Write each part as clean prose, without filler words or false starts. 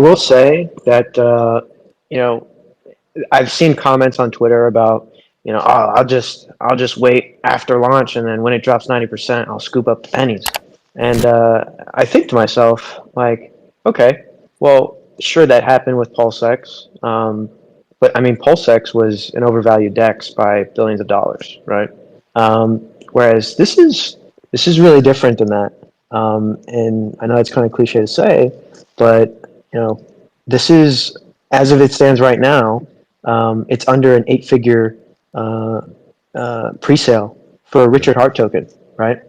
will say that you know, I've seen comments on Twitter about, oh, I'll just wait after launch, and then when it drops 90%, I'll scoop up the pennies. And I think to myself, like, okay, well, sure, that happened with Pulsex, but I mean, Pulsex was an overvalued DEX by billions of dollars, right? Whereas this is really different than that. And I know it's kind of cliche to say, but this is, as of it stands right now, it's under an 8-figure pre-sale for a Richard Hart token, right?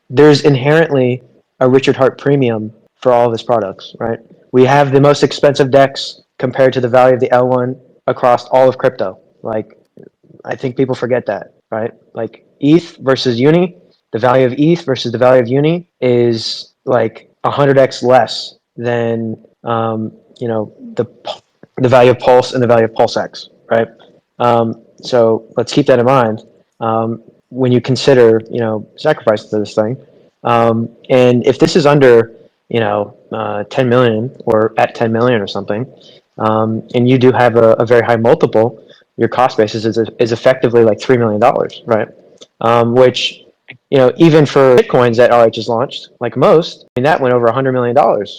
There's inherently a Richard Hart premium for all of his products, right? We have the most expensive DEX compared to the value of the L1 across all of crypto. Like, I think people forget that, right? Like ETH versus Uni, the value of ETH versus the value of Uni is like 100x less than the value of Pulse and the value of Pulsex, right? So let's keep that in mind when you consider sacrifice to this thing. And if this is under 10 million or at 10 million or something, and you do have a very high multiple, your cost basis is effectively like $3 million, right? Which, even for Bitcoins that RH has launched, like most, I mean, that went over $100 million,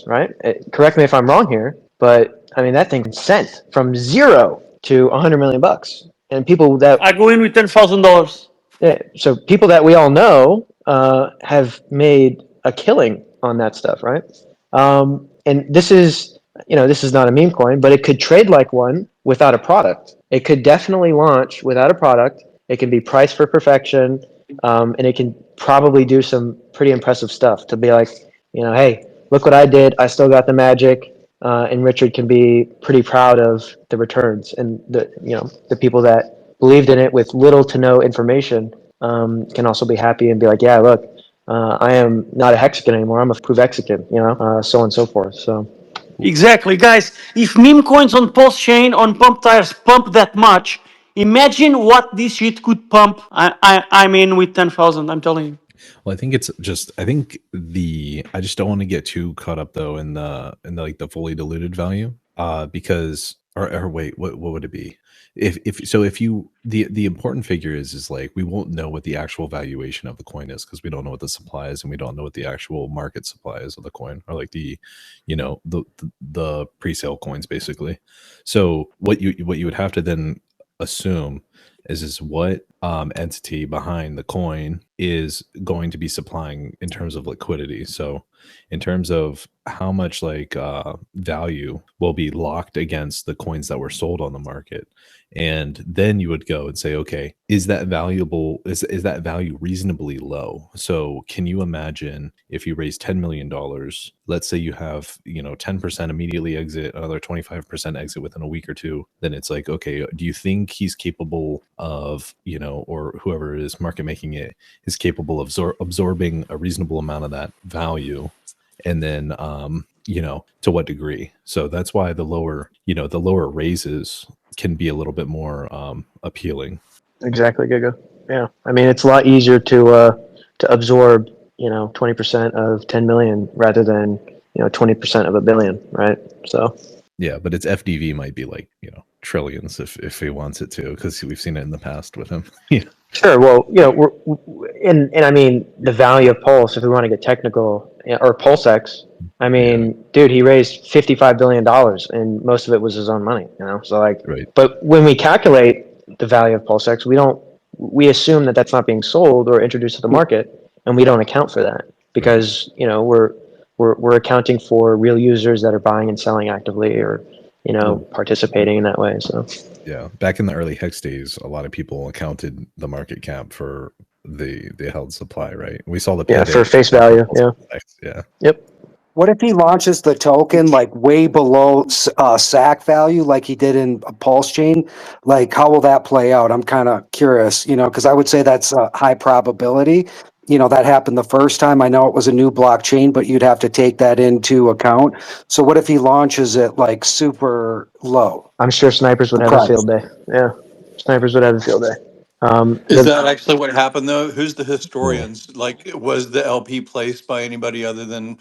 right? Correct me if I'm wrong here, but I mean, that thing sent from zero to 100 million bucks. And people that I go in with $10,000. yeah, so people that we all know have made a killing on that stuff, right? And this is not a meme coin, but it could trade like one without a product. It could definitely launch without a product. It can be priced for perfection, and it can probably do some pretty impressive stuff to be like, hey, look what I did. I still got the magic, and Richard can be pretty proud of the returns and the people that believed in it with little to no information can also be happy and be like, yeah, look, I am not a Hexican anymore. I'm a Provexican, so on and so forth. So Exactly, guys. If meme coins on Pulsechain on pump tires pump that much, imagine what this shit could pump. I'm in with 10,000. I'm telling you. Well, I think it's just I just don't want to get too caught up though in the like the fully diluted value. Because or wait, what would it be? If you the important figure is like we won't know what the actual valuation of the coin is because we don't know what the supply is and we don't know what the actual market supply is of the coin or like the the pre-sale coins basically. So what you would have to then assume is what entity behind the coin is going to be supplying in terms of liquidity. So in terms of how much like value will be locked against the coins that were sold on the market, and then you would go and say, okay, is that valuable? Is that value reasonably low? So can you imagine if you raise $10 million, let's say you have 10% immediately exit, another 25% exit within a week or two, then it's like, okay, do you think he's capable of or whoever is market making it is capable of absorbing a reasonable amount of that value, and then to what degree? So that's why the lower raises can be a little bit more appealing. exactly, Giga. Yeah, I mean, it's a lot easier to absorb 20% of 10 million rather than 20% of a billion, right? So yeah, but its FDV might be like trillions if he wants it to, because we've seen it in the past with him. Yeah. Sure. Well, and I mean the value of Pulse, if we want to get technical, or Pulsex. I mean, dude, he raised $55 billion, and most of it was his own money. So like, right. But when we calculate the value of Pulsex, we assume that that's not being sold or introduced to the market, and we don't account for that because we're accounting for real users that are buying and selling actively, or participating in that way. So yeah, back in the early Hex days, a lot of people accounted the market cap for the held supply, right? We saw the for face value. Yeah. Yep. What if he launches the token like way below SAC value, like he did in Pulsechain? Like, how will that play out? I'm kind of curious, because I would say that's a high probability. That happened the first time. I know it was a new blockchain, but you'd have to take that into account. So what if he launches it like super low? I'm sure snipers would have a field day. Yeah, snipers would have a field day. Is that actually what happened though? Who's the historians? Like, was the LP placed by anybody other than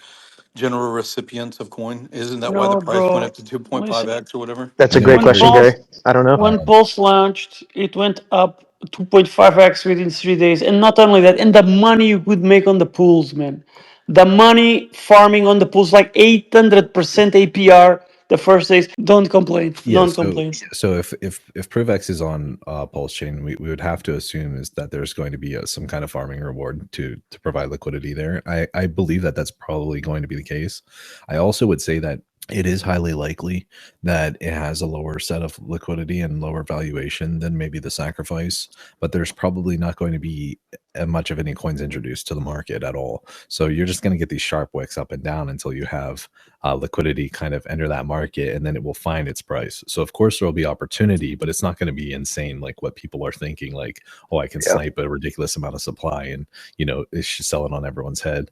general recipients of coin? Isn't that why the No, price went bro. up to Listen, 2.5x or whatever? That's You a know great what, when question, Gary? Gary. Pulse I don't know. when Um, Pulse launched, it went up 2.5x within 3 days. And not only that, and the money you could make on the pools, man. The money farming on the pools, like 800% APR the first days. Don't complain. yeah, Don't so complain. so if Provex is on Pulsechain, we would have to assume is that there's going to be some kind of farming reward to provide liquidity there. I believe that that's probably going to be the case. I also would say that it is highly likely that it has a lower set of liquidity and lower valuation than maybe the Sacrifice, but there's probably not going to be much of any coins introduced to the market at all. So you're just going to get these sharp wicks up and down until you have liquidity kind of enter that market, and then it will find its price. So of course there will be opportunity, but it's not going to be insane like what people are thinking, like, oh, I can Yeah. snipe a ridiculous amount of supply and it's just selling on everyone's head.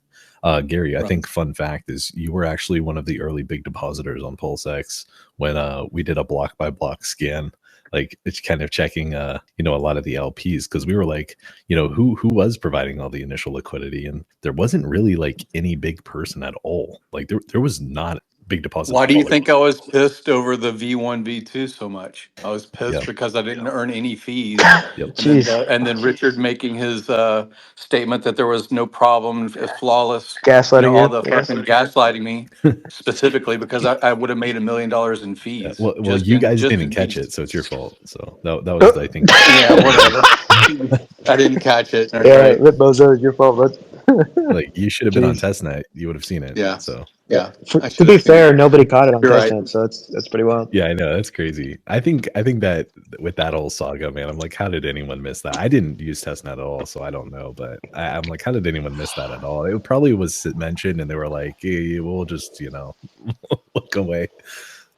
Gary, I Right. think fun fact is you were actually one of the early big depositors on Pulsex when we did a block by block scan, like it's kind of checking a lot of the LPs, because we were like, who was providing all the initial liquidity, and there wasn't really like any big person at all. Like there was not big deposits. Why do at you all. think I was pissed over the V1, V2 so much? I was Yeah. pissed because I didn't earn any fees. Yep. Jeez, And then Richard making his statement that there was no problem, flawless, gaslighting all you. the fucking gaslighting me specifically because I would have made $1 million in Yeah. fees. Well, you guys didn't catch Fees. it, so it's your fault. So that was, I think. Yeah, whatever. I didn't catch it. Yeah, Right. Rip Bozo, it's your fault, bud. Like you should have been on Jeez. testnet. You would have seen it. Yeah. So Yeah. I To should be have seen fair, it. nobody caught it on You're right. testnet, so that's pretty wild. yeah, I know, that's crazy. I think that with that whole saga, man, I'm like, how did anyone miss that? I didn't use testnet at all, so I don't know. But I'm like, how did anyone miss that at all? It probably was mentioned, and they were like, hey, we'll just look away.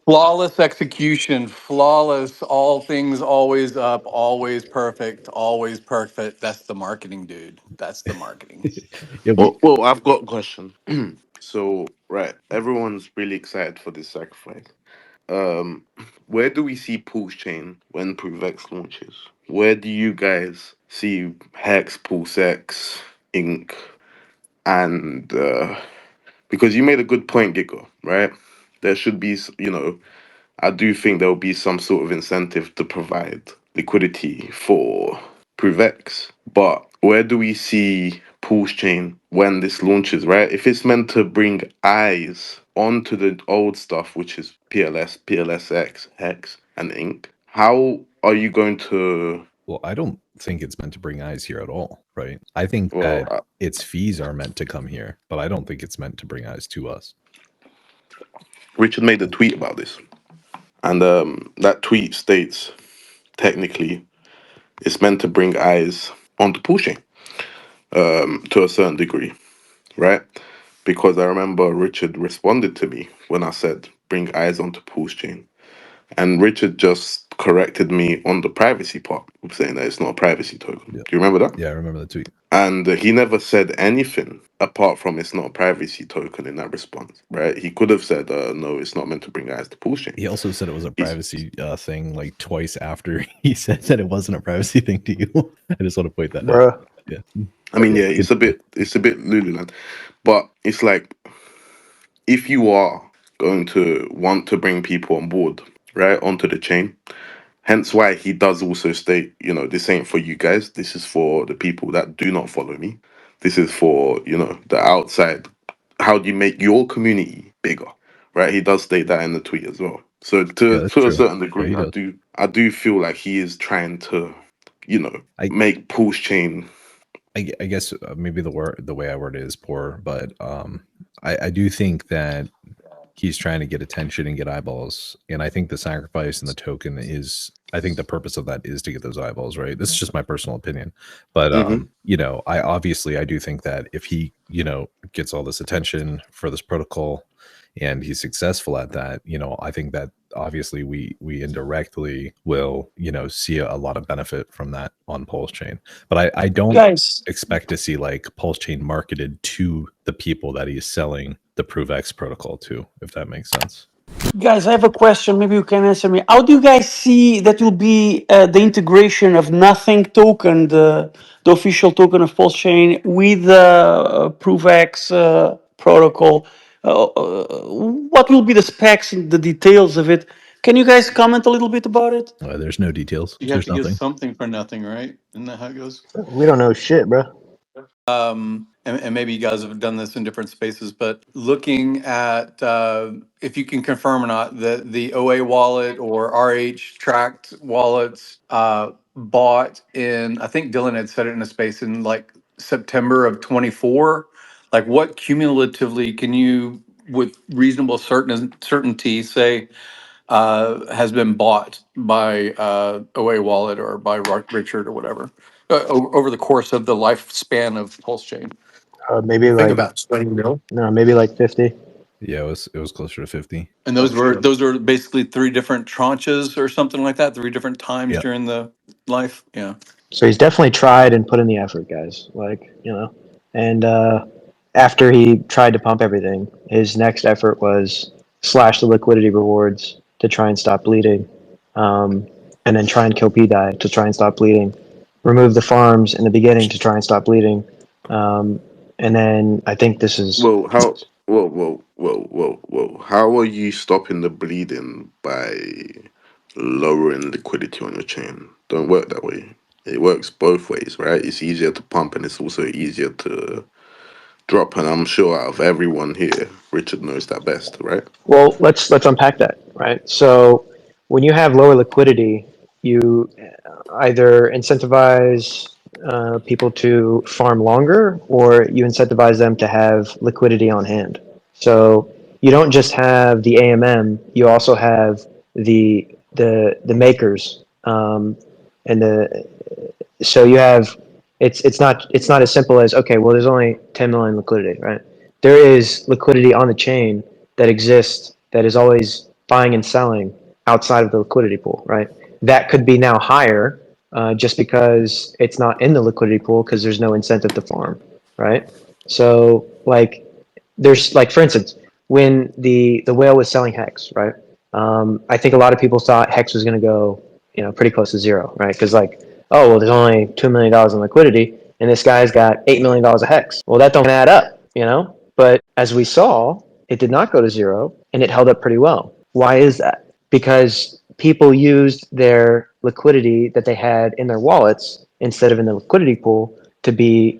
Flawless execution, flawless, all things always up, always perfect. That's the marketing, dude. That's the marketing. Yeah, Well, I've got a question. So, right, everyone's really excited for this sacrifice. Um, where do we see Pulsechain when Provex launches? Where do you guys see Hex, Pulsex, Inc. and because you made a good point, Gigo, right? There should be, I do think there will be some sort of incentive to provide liquidity for Provex. But where do we see Pulsechain when this launches, right? If it's meant to bring eyes onto the old stuff, which is PLS, PLSX, Hex, and Inc., how are you going to? well, I don't think it's meant to bring eyes here at all, right? I think Well, that its fees are meant to come here, but I don't think it's meant to bring eyes to us. Richard made a tweet about this, and that tweet states technically it's meant to bring eyes onto Pulsechain to a certain degree, right? Because I remember Richard responded to me when I said bring eyes onto Pulsechain, and Richard just corrected me on the privacy part, saying that it's not a privacy token. Yeah. Do you remember that? Yeah, I remember the tweet. And he never said anything apart from it's not a privacy token in that response, right? He could have said, no, it's not meant to bring eyes to Pulsechain. He also said it was a He's- privacy thing like twice after he said that it wasn't a privacy thing to you. I just want to point that out. Bruh. Yeah. I mean, yeah, Good. it's a bit Lululand, but it's like if you are going to want to bring people on board, right, onto the chain, hence why he does also state, this ain't for you guys. This is for the people that do not follow me. This is for, the outside. How do you make your community bigger, right? He does state that in the tweet as well. So Yeah, to that's to a true. certain Yeah, degree, he does. I do feel like he is trying to, make Pulsechain. I guess maybe the way I word it is poor, but I do think that he's trying to get attention and get eyeballs, and I think the sacrifice and the token is, I think the purpose of that is to get those eyeballs, right? This is just my personal opinion, but Mhm. I do think that if he gets all this attention for this protocol and he's successful at that, I think that obviously we indirectly will see a lot of benefit from that on Pulsechain, but I don't Guys, expect to see like Pulsechain marketed to the people that he's selling the Provex protocol to, if that makes sense. guys, I have a question. Maybe you can answer me. How do you guys see that will be the integration of Nothing token, the official token of Pulsechain, with the Provex protocol? What will be the specs and the details of it? Can you guys comment a little bit about it? There's no details. You have There's to give nothing. something for nothing, right? Isn't that how it goes? We don't know shit, bro. And maybe you guys have done this in different spaces, but looking at if you can confirm or not that the OA wallet or RH tracked wallets bought in, I think Dylan had said it in a space in like September of 24. Like what cumulatively can you, with reasonable certainty, say has been bought by OA Wallet or by Richard or whatever over the course of the lifespan of Pulsechain. Maybe I think like about 20 mil. no, maybe like 50. Yeah, it was closer to 50. And Oh, shit. those are basically three different tranches or something like that, three different times Yeah. during the life. Yeah. So he's definitely tried and put in the effort, guys. Like, and after he tried to pump everything, his next effort was slash the liquidity rewards to try and stop bleeding, and then try and kill pdai to try and stop bleeding, remove the farms in the beginning to try and stop bleeding, and then I think this is Well, how? Whoa! How are you stopping the bleeding by lowering liquidity on your chain? Don't work that way. It works both ways, right? It's easier to pump and it's also easier to drop. And I'm sure out of everyone here, Richard knows that best, right? well. Let's unpack that, right? So when you have lower liquidity, you either incentivize people to farm longer, or you incentivize them to have liquidity on hand. So you don't just have the AMM; you also have the makers, and the so you have it's not as simple as, okay, well, there's only 10 million liquidity, right? There is liquidity on the chain that exists that is always buying and selling outside of the liquidity pool, right? That could be now higher, just because it's not in the liquidity pool because there's no incentive to farm, right? So like there's like, for instance, when the whale was selling Hex, right? I think a lot of people thought Hex was going to go, pretty close to zero, right? Because like, oh well, there's only $2 million in liquidity, and this guy's got $8 million of Hex. Well, that don't add up. But as we saw, it did not go to zero, and it held up pretty well. Why is that? Because people used their liquidity that they had in their wallets instead of in the liquidity pool to be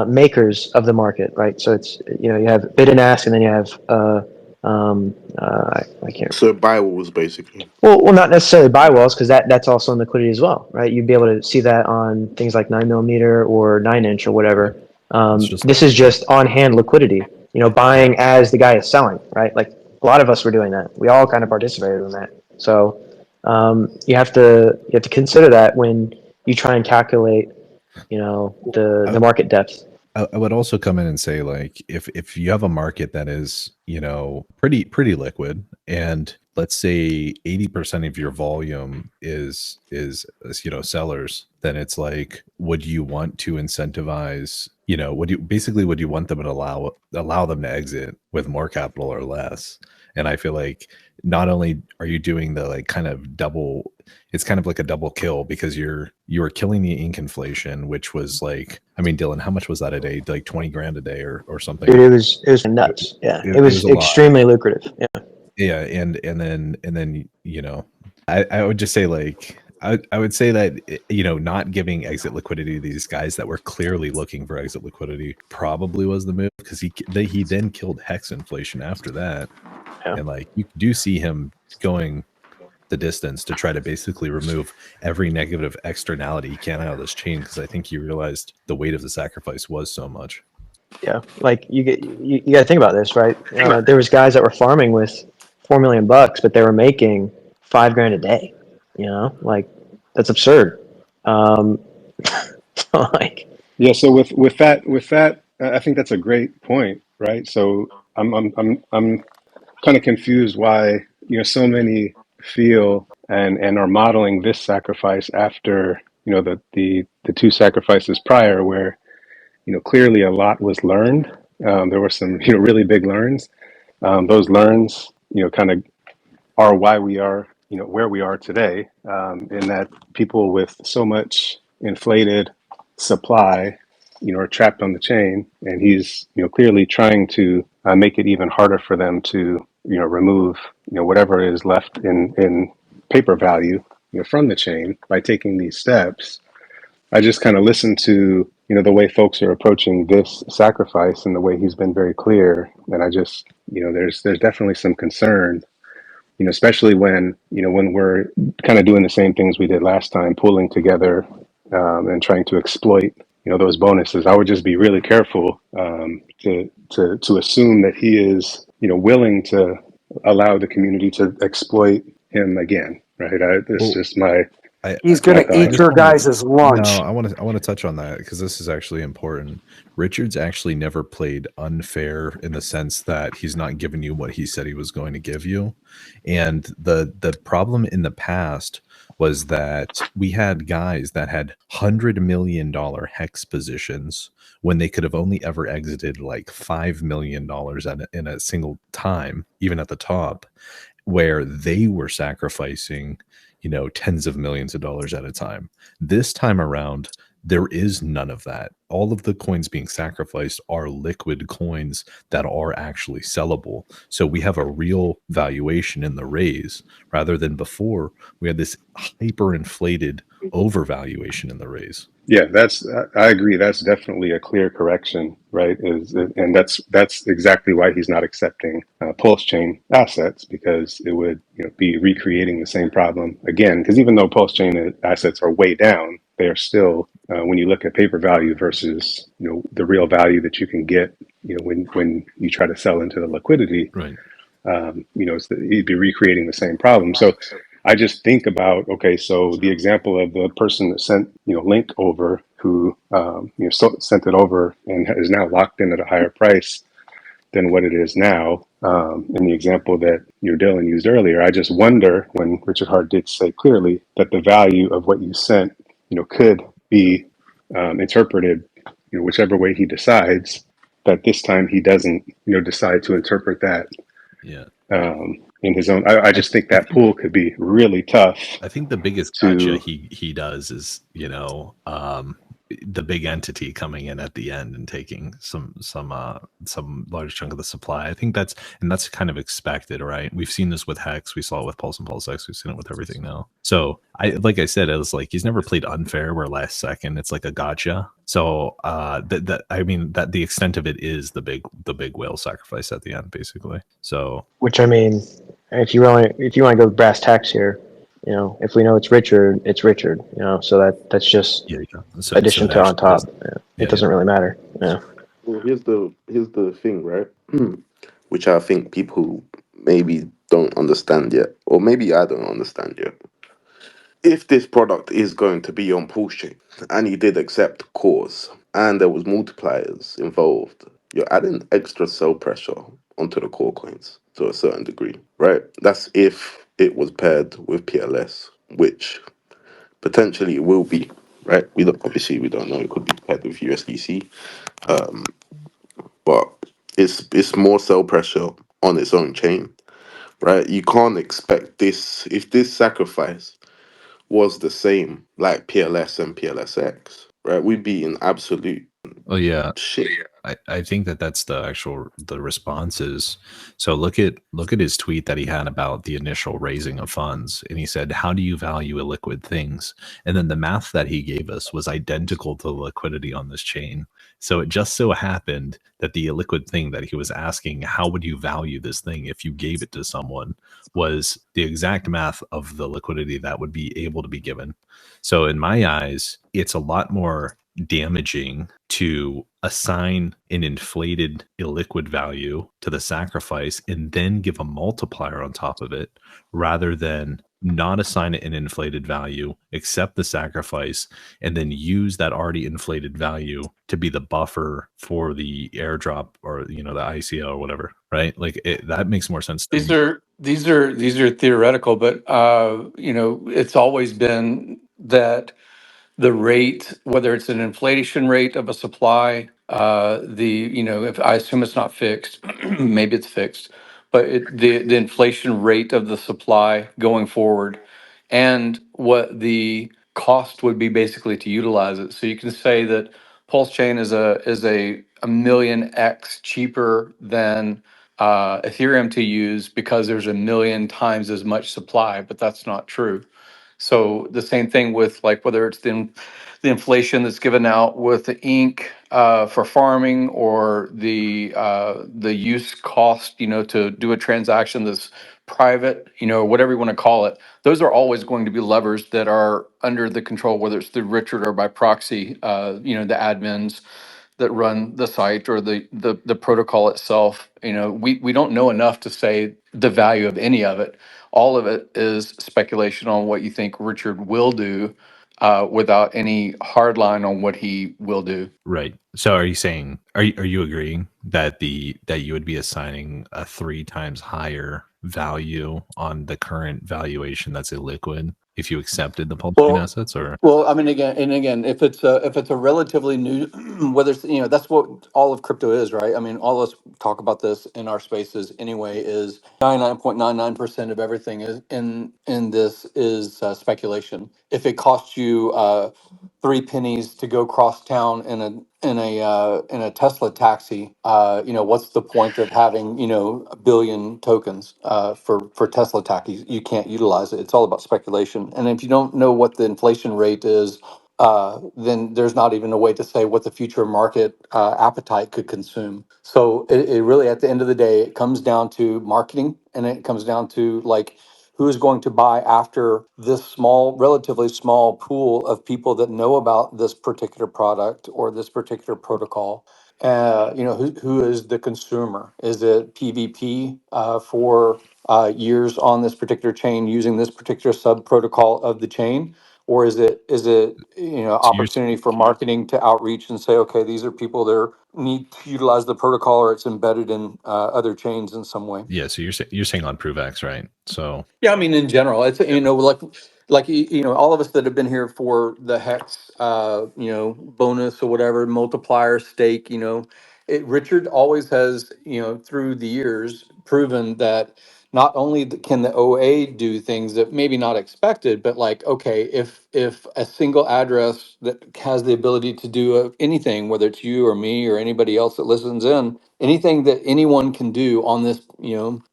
makers of the market, right? So it's, you have bid and ask, and then you have I can't. So buy walls basically. Well, not necessarily buy walls, because that's also in liquidity as well, right? You'd be able to see that on things like 9 millimeter or 9 inch or whatever. This is just on hand liquidity, buying as the guy is selling, right? Like a lot of us were doing that. We all kind of participated in that. So you have to consider that when you try and calculate, the market depth. I would also come in and say, like, if you have a market that is, pretty liquid, and let's say 80% of your volume is sellers, then it's like, would you want to incentivize, would you want them to allow them to exit with more capital or less? And I feel like not only are you doing the like kind of double, it's kind of like a double kill, because you were killing the ink inflation, which was like, I mean, Dylan, how much was that a day? Like 20 grand a day or something? Dude, it was nuts. Yeah, it was a lot. extremely lucrative. Yeah. Yeah, and then I would just say, like, I would say that, not giving exit liquidity to these guys that were clearly looking for exit liquidity probably was the move, because he then killed Hex inflation after that. Yeah. And like, you do see him going the distance to try to basically remove every negative externality he can out of this chain, because I think he realized the weight of the sacrifice was so much. Yeah, like you got to think about this, right? There was guys that were farming with $4 million, but they were making $5,000 a day. Like that's absurd. Like, Yeah. So with that, I think that's a great point, right? So I'm kind of confused why so many feel and are modeling this sacrifice after the two sacrifices prior, where clearly a lot was learned. There were some really big learns. Those learns kind of are why we are where we are today, in that people with so much inflated supply are trapped on the chain, and he's clearly trying to make it even harder for them to remove whatever is left in paper value from the chain by taking these steps. I just kind of listened to the way folks are approaching this sacrifice and the way he's been very clear, and I just there's definitely some concern, especially when we're kind of doing the same things we did last time, pulling together and trying to exploit those bonuses. I would just be really careful to assume that he is willing to allow the community to exploit him again. Right? It's Well, just my He's my gonna I eat thought. just your want to. guys' No, lunch. I want to touch on that because this is actually important. Richard's actually never played unfair in the sense that he's not giving you what he said he was going to give you. And the problem in the past was that we had guys that had $100 million hex positions when they could have only ever exited like $5 million in a single time, even at the top, where they were sacrificing tens of millions of dollars at a time. This time around, there is none of that. All of the coins being sacrificed are liquid coins that are actually sellable. So we have a real valuation in the raise rather than before we had this hyperinflated overvaluation in the raise. Yeah, I agree. That's definitely a clear correction, right? And that's exactly why he's not accepting Pulse Chain assets, because it would be recreating the same problem again. Because even though Pulse Chain assets are way down, they are still when you look at paper value versus the real value that you can get when you try to sell into the liquidity. Right. He'd be recreating the same problem. So I just think about, okay, so the example of the person that sent link over, who sent it over and is now locked in at a higher price than what it is now. In the example that Dylan used earlier, I just wonder, when Richard Hart did say clearly that the value of what you sent could be interpreted whichever way he decides, that this time he doesn't decide to interpret that Yeah. in his own. I just think that pool could be really tough I think the biggest gotcha to. he does is the big entity coming in at the end and taking some large chunk of the supply. I think that's kind of expected, right? We've seen this with Hex, we saw it with Pulse and Pulsex, we've seen it with everything now. So like I said, it was like he's never played unfair where last second it's like a gotcha. So that the extent of it is the big whale sacrifice at the end, basically. So Which, I mean, if you want to go brass tacks here, if we know it's Richard, so that's just yeah. So addition it to on actually top. does. Yeah. Yeah, It doesn't really matter. Yeah. Well, here's the thing, right? Which I think people maybe don't understand yet, or maybe I don't understand yet. If this product is going to be on Pulsechain, and you did accept cause, and there was multipliers involved, you're adding extra sell pressure onto the core coins to a certain degree, right? That's if it was paired with PLS, which potentially it will be, right? Obviously we don't know. It could be paired with USDC, but it's more sell pressure on its own chain, right? You can't expect this. If this sacrifice was the same like PLS and PLSX, right? We'd be in absolute Oh yeah. shit. I think that's the responses. So look at his tweet that he had about the initial raising of funds, and he said, "How do you value illiquid things?" And then the math that he gave us was identical to the liquidity on this chain. So it just so happened that the illiquid thing that he was asking, "How would you value this thing if you gave it to someone?" was the exact math of the liquidity that would be able to be given. So in my eyes, it's a lot more damaging to assign an inflated illiquid value to the sacrifice and then give a multiplier on top of it, rather than not assign it an inflated value, accept the sacrifice, and then use that already inflated value to be the buffer for the airdrop or the ICO or whatever, right? Like that makes more sense to me. These are theoretical, but it's always been that the rate, whether it's an inflation rate of a supply, if I assume it's not fixed, maybe it's fixed, but the inflation rate of the supply going forward, and what the cost would be basically to utilize it. So you can say that Pulsechain is a million X cheaper than Ethereum to use because there's a million times as much supply, but that's not true. So the same thing with like whether it's the inflation that's given out with the ink for farming, or the use cost, to do a transaction that's private, whatever you want to call it. Those are always going to be levers that are under the control, whether it's through Richard or by proxy, the admins that run the site, or the protocol itself. We don't know enough to say the value of any of it. All of it is speculation on what you think Richard will do, without any hard line on what he will do. Right. So are you saying, are you agreeing that that you would be assigning a 3 times higher value on the current valuation that's illiquid if you accepted the Pulsechain Well, assets, or? Well, I mean, again, if it's a relatively new, whether it's, that's what all of crypto is, right? I mean, all of us talk about this in our spaces anyway. Is 99.99% of everything is in this is speculation. If it costs you 3 pennies to go cross town in a Tesla taxi, what's the point of having a billion tokens for Tesla taxis? You can't utilize it. It's all about speculation. And if you don't know what the inflation rate is, then there's not even a way to say what the future market appetite could consume. So it really, at the end of the day, it comes down to marketing, and it comes down to like who is going to buy after this small, relatively small pool of people that know about this particular product or this particular protocol. Who is the consumer? Is it PvP for years on this particular chain using this particular sub protocol of the chain? Or is it So you're opportunity for marketing to outreach and say, okay, these are people that need to utilize the protocol, or it's embedded in other chains in some way. Yeah, so you're saying on Provex, right? So Yeah, I mean, in general, it's yeah, like all of us that have been here for the hex, bonus or whatever multiplier stake. Richard always has, through the years, proven that not only can the OA do things that maybe not expected, but like, okay, if a single address that has the ability to do anything, whether it's you or me or anybody else that listens in, anything that anyone can do on this,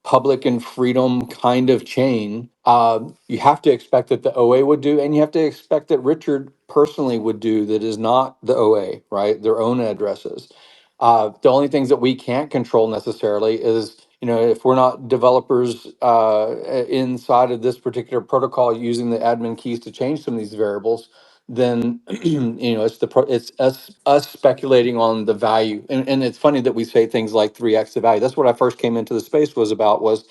public and freedom kind of chain, you have to expect that the OA would do, and you have to expect that Richard personally would do that is not the OA, right? Their own addresses. The only things that we can't control necessarily is, if we're not developers inside of this particular protocol using the admin keys to change some of these variables, then it's us speculating on the value. And it's funny that we say things like 3x the value. That's what I first came into the space was about. Was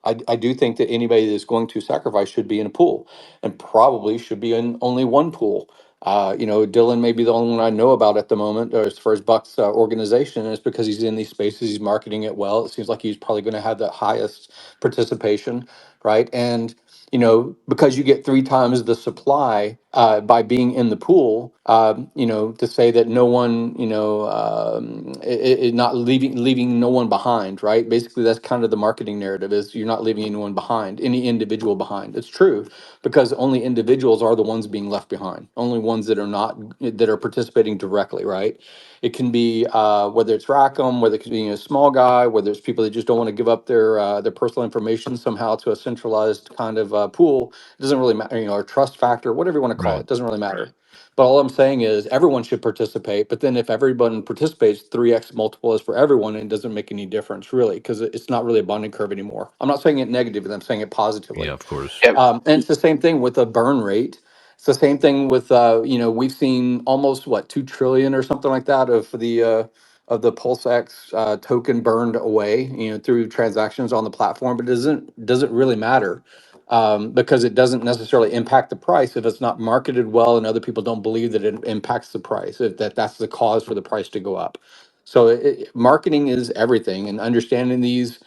I do think that anybody that's going to sacrifice should be in a pool, and probably should be in only one pool. Dylan may be the only one I know about at the moment, or as far as Buck's organization, and it's because he's in these spaces, he's marketing it well. It seems like he's probably going to have the highest participation, right? And because you get 3 times the supply by being in the pool, to say that no one, not leaving no one behind, right? Basically, that's kind of the marketing narrative: is you're not leaving anyone behind, any individual behind. It's true, because only individuals are the ones being left behind, only ones that are not, that are participating directly, right? It can be whether it's rackham, whether it's being a small guy, whether it's people that just don't want to give up their personal information somehow to a centralized kind of pool. It doesn't really matter, or trust factor, whatever you want to call it. right. It doesn't really matter. But all I'm saying is everyone should participate. But then if everyone participates, 3x multiple is for everyone, and it doesn't make any difference really, because it's not really a bonding curve anymore. I'm not saying it negatively, I'm saying it positively. Yeah, of course. Yeah. And it's the same thing with a burn rate. It's the same thing with we've seen almost what 2 trillion or something like that of the Pulsex token burned away, through transactions on the platform. But it doesn't really matter, because it doesn't necessarily impact the price if it's not marketed well and other people don't believe that it impacts the price, if that's the cause for the price to go up. So marketing is everything, and understanding these,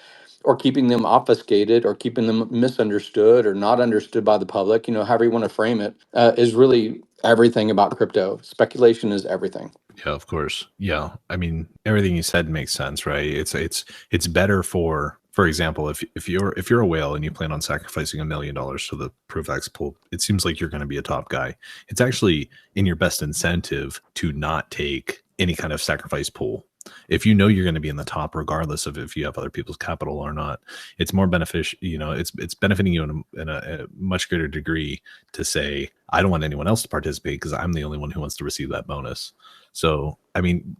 or keeping them obfuscated, or keeping them misunderstood or not understood by the public, however you want to frame it, is really everything about crypto. Speculation is everything. Yeah, of course. Yeah, I mean, everything you said makes sense, right? It's better for example, if you're a whale and you plan on sacrificing $1 million to the Provex pool, it seems like you're going to be a top guy. It's actually in your best incentive to not take any kind of sacrifice pool. If you know you're going to be in the top, regardless of if you have other people's capital or not, it's more beneficial. It's benefiting you in a much greater degree to say, I don't want anyone else to participate because I'm the only one who wants to receive that bonus. So, I mean,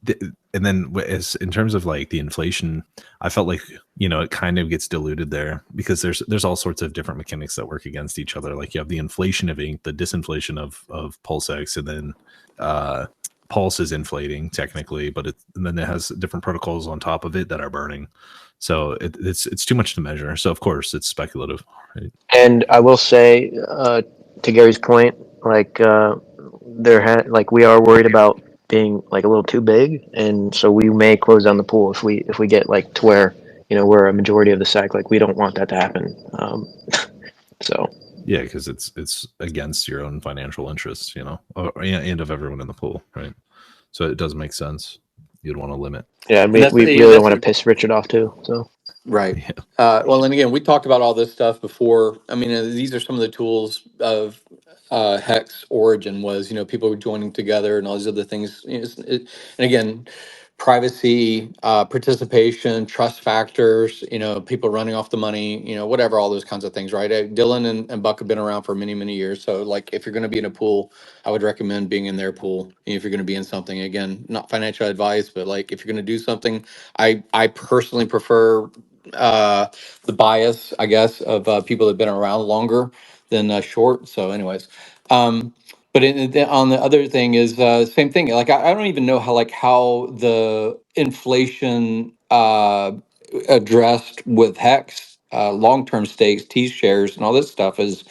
and then as in terms of like the inflation, I felt like, it kind of gets diluted there because there's all sorts of different mechanics that work against each other. Like you have the inflation of ink, the disinflation of Pulsex, and then Pulse is inflating technically, but and then it has different protocols on top of it that are burning. So it's too much to measure. So of course it's speculative. Right? And I will say, to Gary's point, like like we are worried about being like a little too big, and so we may close down the pool if we get like to where we're a majority of the SEC. Like we don't want that to happen. So yeah, because it's against your own financial interests, and of everyone in the pool, right? So it does make sense. You'd want to limit. yeah, And we really don't want to piss Richard off too. So right. Yeah. Well, and again, we talked about all this stuff before. I mean, these are some of the tools of Hex origin was, people were joining together and all these other things. And again, privacy, participation, trust factors, people running off the money, whatever, all those kinds of things, right? Dylan and Buck have been around for many, many years. So, like, if you're going to be in a pool, I would recommend being in their pool. If you're going to be in something, again, not financial advice, but like if you're going to do something, I personally prefer the bias, I guess, of people that have been around longer than short. So, anyways, but on the other thing is same thing. Like I don't even know how the inflation addressed with Hex, long term stakes, T shares, and all this stuff is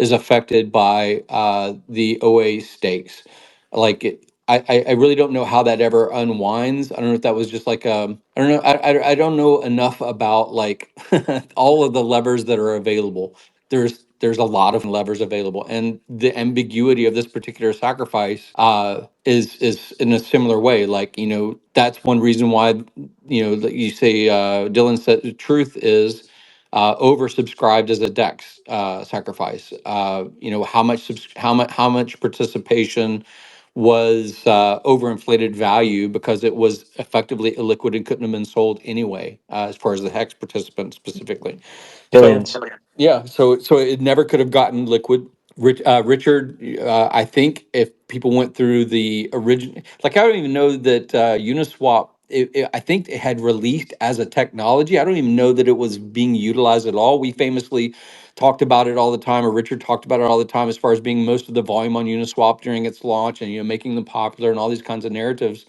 affected by the OA stakes. Like I really don't know how that ever unwinds. I don't know if that was just like I don't know. I don't know enough about like all of the levers that are available. There's a lot of levers available, and the ambiguity of this particular sacrifice is in a similar way. Like that's one reason why like you say Dylan said the truth is oversubscribed as a DEX sacrifice. How much participation was overinflated value because it was effectively illiquid and couldn't have been sold anyway, as far as the Hex participant specifically. So billions. yeah, so it never could have gotten liquid. Richard, I think if people went through the original, like I don't even know that Uniswap. I think it had released as a technology. I don't even know that it was being utilized at all. We famously talked about it all the time, or Richard talked about it all the time, as far as being most of the volume on Uniswap during its launch, and making them popular and all these kinds of narratives.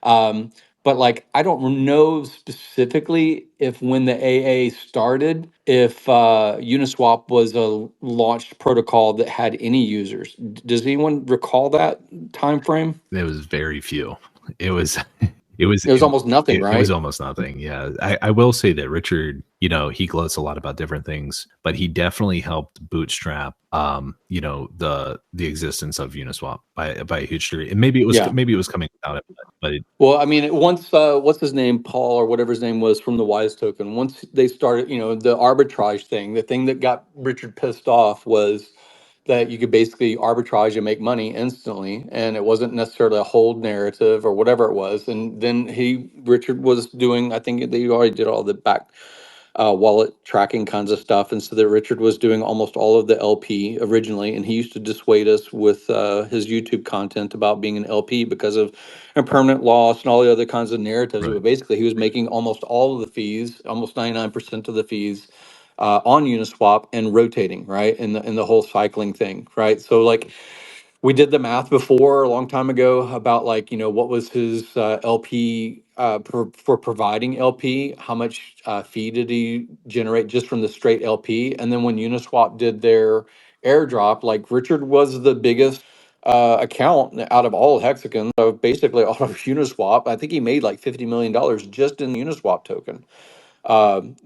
Um, but like I don't know specifically if when the AA started, if Uniswap was a launched protocol that had any users. Does anyone recall that time frame? There was very few. It was it was It was almost nothing, it was right? almost nothing. Yeah. I will say that Richard, he gloats a lot about different things, but he definitely helped bootstrap the existence of Uniswap by a huge degree. And maybe it was Yeah. coming without it, but Well, I mean, once what's his name, Paul or whatever his name was from the Wise token. Once they started, the arbitrage thing, the thing that got Richard pissed off was that you could basically arbitrage and make money instantly, and it wasn't necessarily a hold narrative or whatever it was. And then Richard was doing, I think they already did all the back wallet tracking kinds of stuff, and so that Richard was doing almost all of the LP originally, and he used to dissuade us with his YouTube content about being an LP because of impermanent loss and all the other kinds of narratives. right. But basically, he was making almost all of the fees, almost 99% of the fees on Uniswap and rotating, right? In the whole cycling thing, right? So like we did the math before a long time ago about like what was his LP for providing LP, how much fee did he generate just from the straight LP, and then when Uniswap did their airdrop, like Richard was the biggest account out of all of Hexagon, so basically all of Uniswap. I think he made like $50 million just in the Uniswap token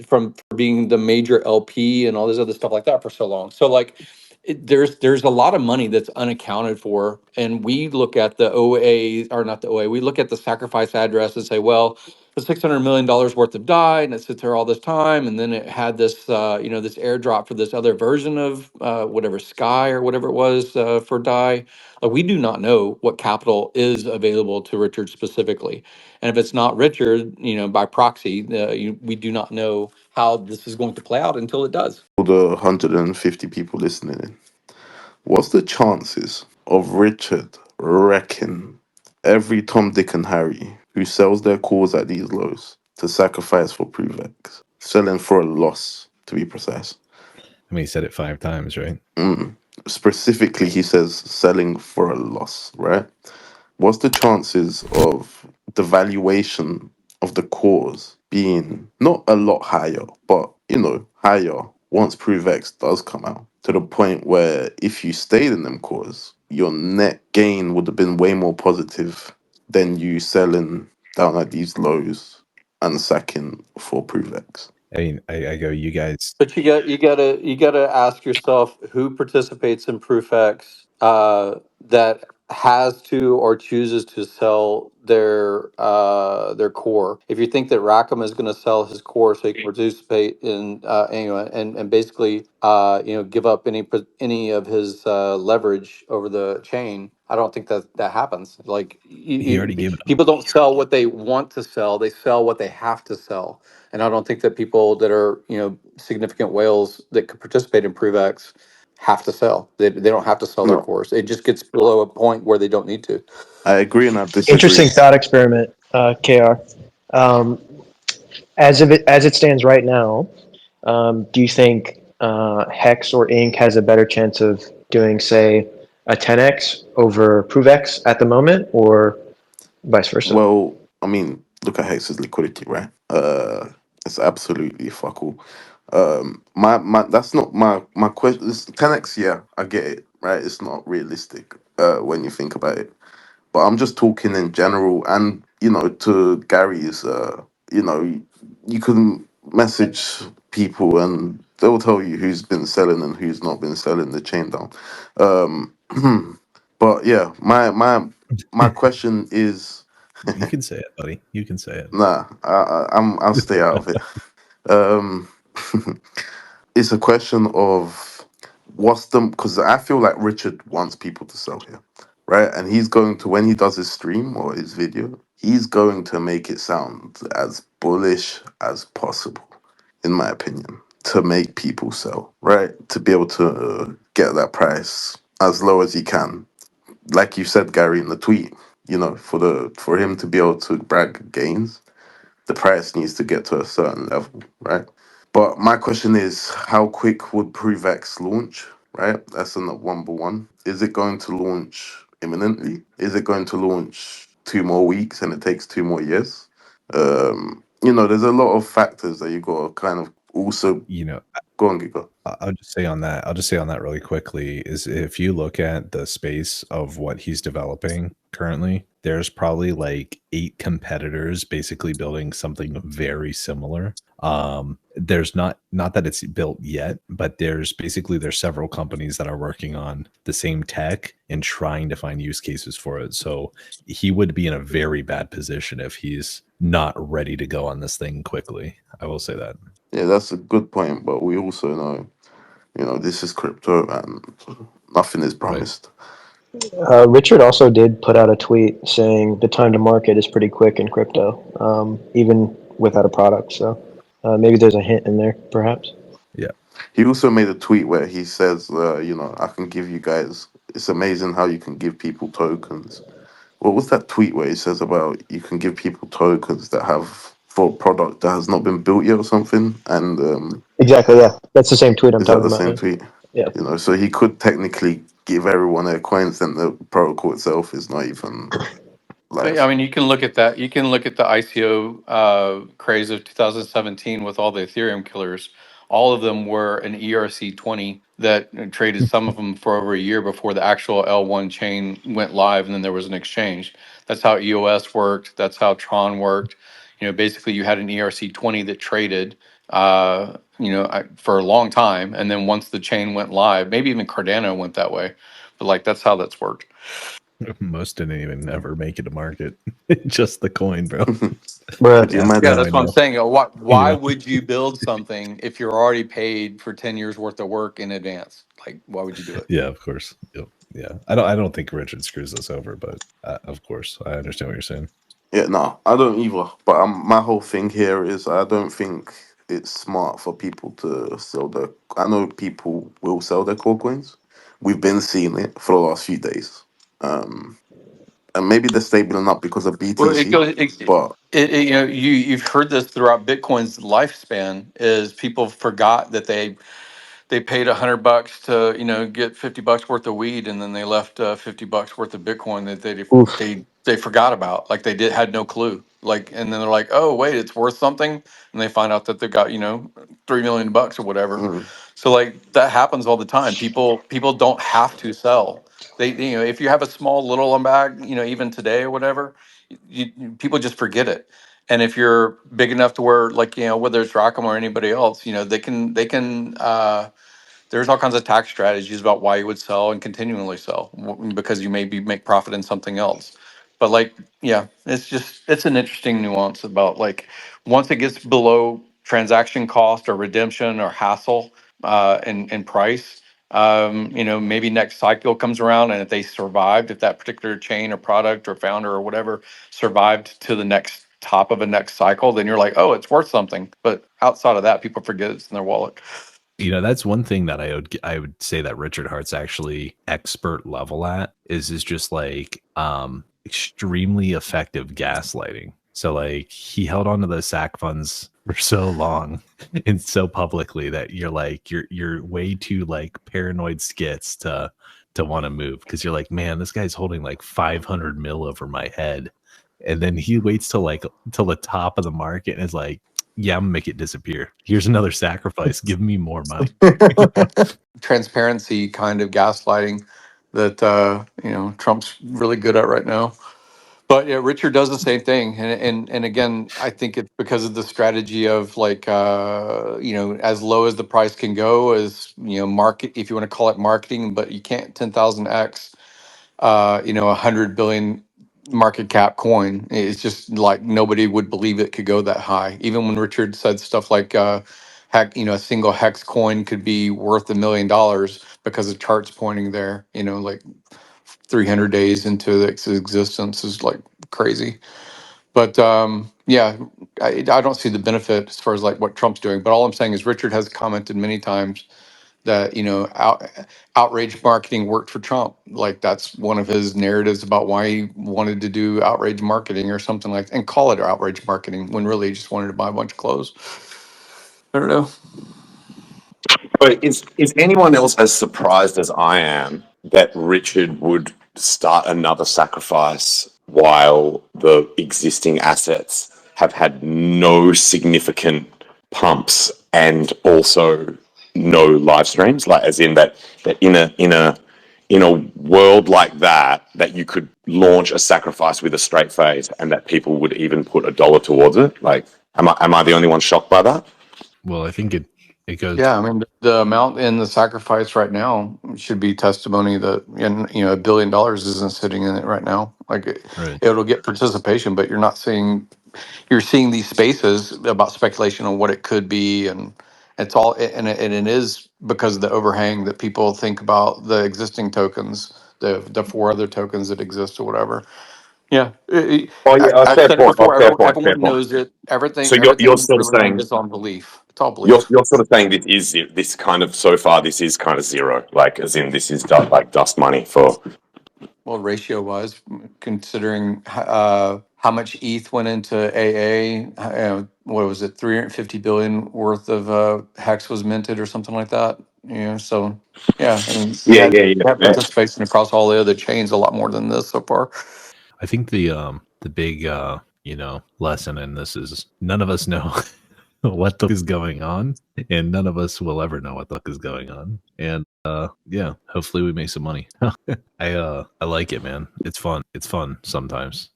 from being the major LP and all this other stuff like that for so long. So like there's a lot of money that's unaccounted for, and we look at the OA, or not the OA, we look at the sacrifice address and say, well, the $600 million worth of DAI, and it sits there all this time, and then it had this this airdrop for this other version of whatever Sky or whatever it was for DAI. Like, we do not know what capital is available to Richard specifically, and if it's not Richard, by proxy, we do not know how this is going to play out until it does. All the 150 people listening in. What's the chances of Richard wrecking every Tom, Dick, and Harry who sells their calls at these lows to sacrifice for Provex, selling for a loss, to be precise? I mean, he said it 5 times, right? Specifically, he says selling for a loss, right? What's the chances of the valuation of the cause being not a lot higher, but higher once Provex does come out, to the point where if you stayed in them cores, your net gain would have been way more positive than you selling down at these lows and sacking for Provex? I mean, I go, you guys. But you gotta ask yourself who participates in ProofX that has to or chooses to sell their core. If you think that Rackham is going to sell his core so he can participate in and basically give up any of his leverage over the chain, I don't think that happens. Like, He already gave it up. people don't sell what they want to sell; they sell what they have to sell. And I don't think that people that are, significant whales that could participate in ProveX have to sell. They don't have to sell their No, course. It just gets below a point where they don't need to. I agree and I disagree. Interesting thought experiment, KR. Um, as it stands right now, do you think Hex or Inc has a better chance of doing, say, a 10x over ProveX at the moment, or vice versa? Well, I mean, look at Hex's liquidity, right? It's absolutely fuck all. My that's not my question. 10x, yeah, I get it, right? It's not realistic when you think about it. But I'm just talking in general, and to Gary's, you can message people and they'll tell you who's been selling and who's not been selling the chain down. But yeah, my question is, You can say it, buddy. You can say it. nah, I'll stay out of it. Um, it's a question of what's the, because I feel like Richard wants people to sell here, right? And he's going to, when he does his stream or his video, he's going to make it sound as bullish as possible, in my opinion, to make people sell, right? To be able to get that price as low as he can, like you said, Gary, in the tweet. For him to be able to brag gains, the price needs to get to a certain level, right? But my question is, how quick would Provex launch? Right, that's number one. Is it going to launch imminently? Is it going to launch 2 more weeks and it takes 2 more years? There's a lot of factors that you got to kind of also go on, Giga. I'll just say on that. I'll just say on that really quickly is if you look at the space of what he's developing currently, there's probably like 8 competitors basically building something very similar. There's not that it's built yet, but there's several companies that are working on the same tech and trying to find use cases for it. So he would be in a very bad position if he's not ready to go on this thing quickly. I will say that. Yeah, that's a good point, but we also know, this is crypto and nothing is promised. Richard also did put out a tweet saying the time to market is pretty quick in crypto, even without a product. So maybe there's a hint in there, perhaps. Yeah. He also made a tweet where he says, I can give you guys, it's amazing how you can give people tokens. What was that tweet where he says about you can give people tokens that have for a product that has not been built yet or something? And Exactly. Yeah, that's the same tweet I'm is that talking the about. same tweet? Yeah. So he could technically give everyone their coins, and the protocol itself is not even I live. mean, you can look at that. You can look at the ICO craze of 2017 with all the Ethereum killers. All of them were an ERC20 that traded some of them for over a year before the actual L1 chain went live, and then there was an exchange. That's how EOS worked. That's how Tron worked. Basically, you had an ERC20 that traded, for a long time, and then once the chain went live, maybe even Cardano went that way, but like that's how that's worked. Most didn't even ever make it to market. Just the coin, bro. Bruh. Could you Ask Yeah, how imagine? I that's what I'm know. saying. You Why know? would you build something if you're already paid for 10 years worth of work in advance? Like, why would you do it? Yeah, of course. Yep. Yeah. I don't think Richard screws us over, but of course, I understand what you're saying. Yeah, no, I don't either. But my whole thing here is I don't think it's smart for people to sell their. I know people will sell their core coins. We've been seeing it for the last few days. Um, and maybe they're stabling up because of Well, it BTC. goes. But You've heard this throughout Bitcoin's lifespan. Is people forgot that they paid $100 to get $50 worth of weed, and then they left $50 worth of Bitcoin that Oof. they forgot about, like they had no clue, like, and then they're like, oh wait, it's worth something, and they find out that they got $3 million or whatever. mm, So like that happens all the time. People don't have to sell. They if you have a small little bag, even today or whatever, people just forget it. And if you're big enough to where, like, whether it's Rackham or anybody else, they can there's all kinds of tax strategies about why you would sell and continually sell, because you maybe make profit in something else. But like, yeah, it's an interesting nuance about, like, once it gets below transaction cost or redemption or hassle, and price, maybe next cycle comes around, and if they survived, if that particular chain or product or founder or whatever survived to the next top of a next cycle, then you're like, oh, it's worth something. But outside of that, people forget it's in their wallet. That's one thing that I would say that Richard Hart's actually expert level at is just like extremely effective gaslighting. So like he held on to those SAC funds for so long and so publicly that you're way too like paranoid skits to want to move, because you're like, man, this guy's holding like 500 mil over my head, and then he waits till the top of the market and is like, yeah, I'm gonna make it disappear. Here's another sacrifice. Give me more money. Transparency kind of gaslighting that Trump's really good at right now. But yeah, Richard does the same thing, and again, I think it's because of the strategy of, like, as low as the price can go, as market, if you want to call it marketing, but you can't 10,000x 100 billion market cap coin. It's just like nobody would believe it could go that high. Even when Richard said stuff like, a single hex coin could be worth $1 million because the chart's pointing there, like 300 days into its existence is like crazy. But yeah, I don't see the benefit as far as like what Trump's doing. But all I'm saying is Richard has commented many times that outrage marketing worked for Trump. Like that's one of his narratives about why he wanted to do outrage marketing or something like, and call it outrage marketing when really he just wanted to buy a bunch of clothes. I don't know. But is anyone else as surprised as I am that Richard would start another sacrifice while the existing assets have had no significant pumps and also no live streams? Like, as in that in a world like that you could launch a sacrifice with a straight face and that people would even put $1 towards it. Like, am I the only one shocked by that? Well, I think it goes Yeah, I mean, the amount in the sacrifice right now should be testimony that, and $1 billion isn't sitting in it right now. Like right. it'll get participation, but you're seeing these spaces about speculation on what it could be, and it's all, and it is because of the overhang that people think about the existing tokens, the four other tokens that exist or whatever. Yeah, Oh yeah, I've fair said it point. Oh, before. fair point. Fair Everyone point. knows it. So Everything you're everything sort of really saying hinges on belief. It's all you're belief. you're sort of saying this kind of so far this is kind of zero, like as in this is like dust money for. Well, ratio wise, considering how much ETH went into AA, what was it, 350 billion worth of hex was minted or something like that. So yeah, I mean, we Yeah, had yeah, yeah. we had Yeah. participation across all the other chains a lot more than this so far. I think the big lesson in this is none of us know what the fuck is going on, and none of us will ever know what the fuck is going on. And yeah, hopefully we make some money. I like it, man. It's fun. It's fun sometimes.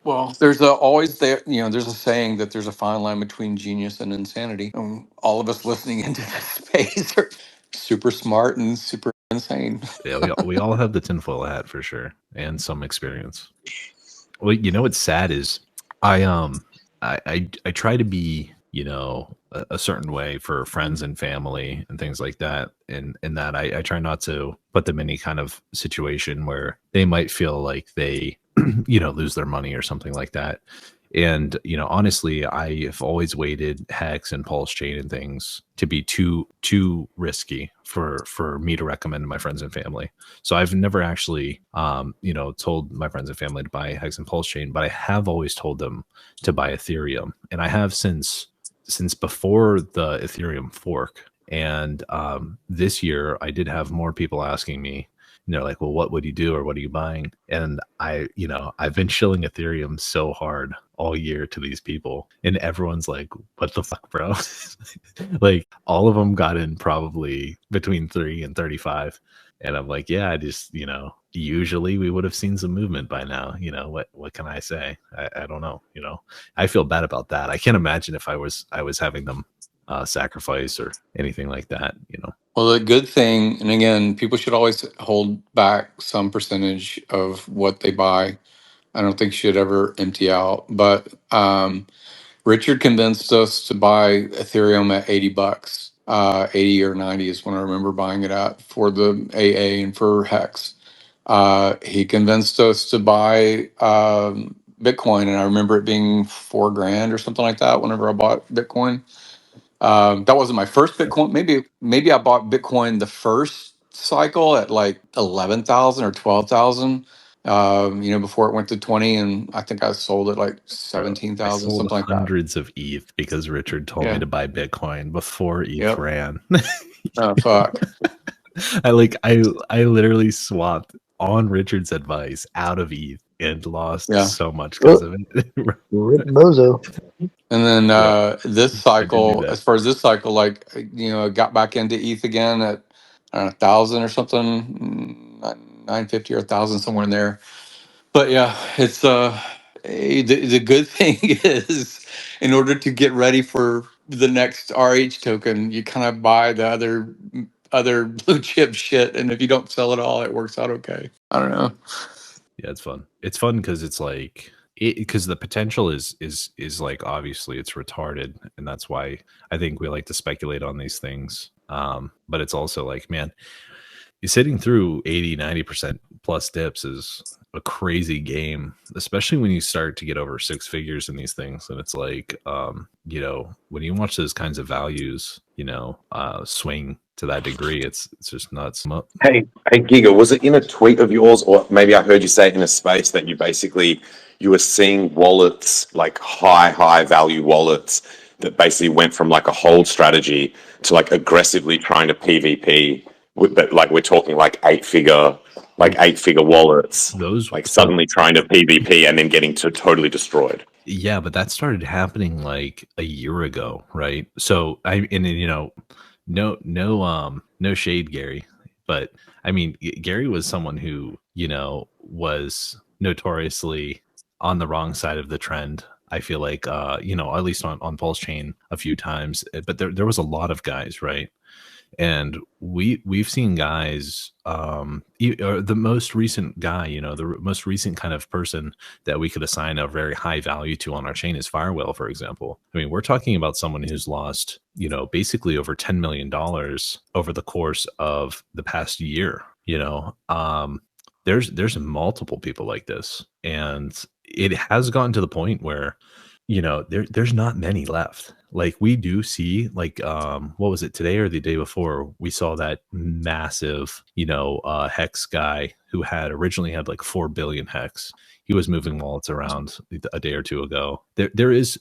Well, there's always there. There's a saying that there's a fine line between genius and insanity. All of us listening into this space are super smart and super insane. Yeah, we all have the tinfoil hat for sure, and some experience. Well, you know what's sad is I try to be a certain way for friends and family and things like that, and that I try not to put them in any kind of situation where they might feel like they lose their money or something like that. And honestly, I have always weighted Hex and Pulsechain and things to be too risky for me to recommend to my friends and family. So I've never actually told my friends and family to buy Hex and Pulsechain, but I have always told them to buy Ethereum, and I have since before the Ethereum fork. And this year, I did have more people asking me, like, well, what would you do, or what are you buying? And I've been shilling Ethereum so hard all year to these people, and everyone's like, what the fuck, bro? Like, all of them got in probably between 3 and 35. And I'm like, yeah, I just, usually we would have seen some movement by now. What can I say? I don't know. I feel bad about that. I can't imagine if I was having them sacrifice or anything like that. Well, the good thing, and again, people should always hold back some percentage of what they buy. I don't think should ever empty out. But Richard convinced us to buy Ethereum at $80. 80 or 90 is when I remember buying it at for the AA and for Hex. He convinced us to buy Bitcoin, and I remember it being $4,000 or something like that whenever I bought Bitcoin. That wasn't my first Bitcoin. Maybe I bought Bitcoin the first cycle at like 11,000 or 12,000. Before it went to 20, and I think I sold it like Bro, I 17,000, sold something like that. hundreds of ETH because Richard told me Yeah. to buy Bitcoin before ETH Yep. ran. Oh fuck. I literally swapped on Richard's advice out of ETH and lost Yeah. so much because of it. Rip Bozo. And then Yeah, this I did do cycle, that. as far as this cycle, like I got back into ETH again at I don't know, 1,000 or something, 950 or 1,000, somewhere in there. But yeah, it's the good thing is, in order to get ready for the next RH token, you kind of buy the other blue chip shit, and if you don't sell it all, it works out okay. I don't know. Yeah, it's fun. It's fun because it's like because the potential is like, obviously it's retarded, and that's why I think we like to speculate on these things. But it's also like, man, you're sitting through 80-90% plus dips is a crazy game, especially when you start to get over 6 figures in these things. And it's like, when you watch those kinds of values, swing to that degree, it's just nuts. Hey, Giga, was it in a tweet of yours, or maybe I heard you say it in a space that you were seeing wallets, like high value wallets, that basically went from like a hold strategy to like aggressively trying to PvP, but like we're talking like eight figure wallets, Those like so suddenly trying to PvP and then getting totally destroyed. Yeah, but that started happening like a year ago, right? So no shade, Gary, but I mean, Gary was someone who, was notoriously on the wrong side of the trend. I feel like, at least on Pulsechain a few times, but there was a lot of guys, right? And we've seen guys, or the most recent guy, the most recent kind of person that we could assign a very high value to on our chain is Firewhale, for example. I mean, we're talking about someone who's lost, basically over $10 million over the course of the past year. There's multiple people like this, and it has gotten to the point where there's not many left. Like, we do see, like, what was it, today or the day before, we saw that massive Hex guy who had originally had like 4 billion Hex. He was moving wallets around a day or two ago. There is